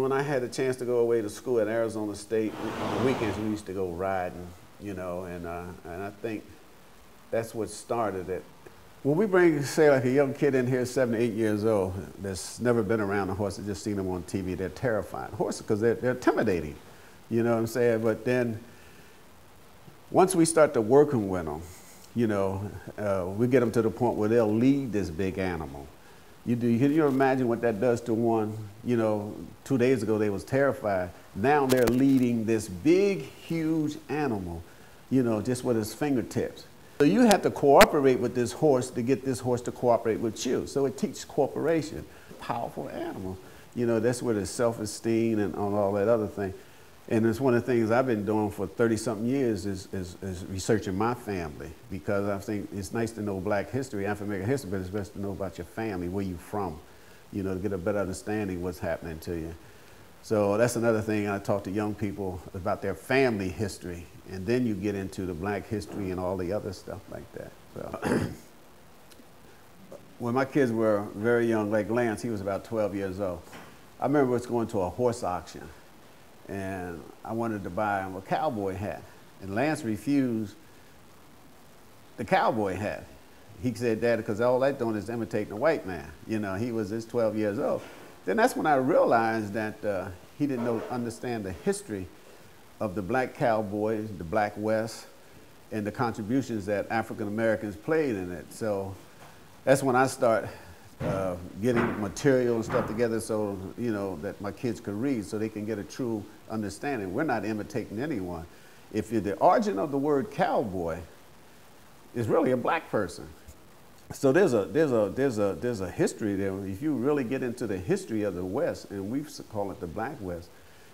when I had a chance to go away to school at Arizona State, on the weekends we used to go riding, you know, and I think that's what started it. When we bring, say, like a young kid in here, 7 to 8 years old, that's never been around a horse, that's just seen them on TV, they're terrified. Horses, because they're intimidating, you know what I'm saying? But then, once we start to working with them, you know, we get them to the point where they'll lead this big animal. Can you imagine what that does to one? You know, 2 days ago they was terrified. Now they're leading this big, huge animal, you know, just with his fingertips. So you have to cooperate with this horse to get this horse to cooperate with you. So it teaches cooperation. Powerful animal. You know, that's where the self-esteem and all that other thing. And it's one of the things I've been doing for 30-something years is researching my family, because I think it's nice to know black history, African-American history, but it's best to know about your family, where you're from, you know, to get a better understanding of what's happening to you. So that's another thing I talk to young people about, their family history, and then you get into the black history and all the other stuff like that. So when my kids were very young, like Lance, he was about 12 years old. I remember us going to a horse auction, and I wanted to buy him a cowboy hat, and Lance refused the cowboy hat. He said, "Dad, because all that's doing is imitating a white man." You know, he was just 12 years old. Then that's when I realized that he didn't understand the history of the black cowboys, the Black West, and the contributions that African Americans played in it. So that's when I start getting material and stuff together, so, you know, that my kids could read, so they can get a true understanding. We're not imitating anyone. If you're the origin of the word cowboy is really a black person. So there's a history there. If you really get into the history of the West, and we call it the Black West,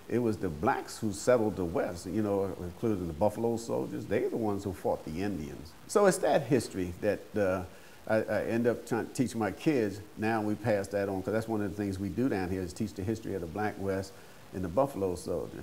it was the blacks who settled the West, you know, including the Buffalo Soldiers. They're the ones who fought the Indians. So it's that history that I end up trying to teach my kids. Now we pass that on, because that's one of the things we do down here, is teach the history of the Black West and the Buffalo Soldier.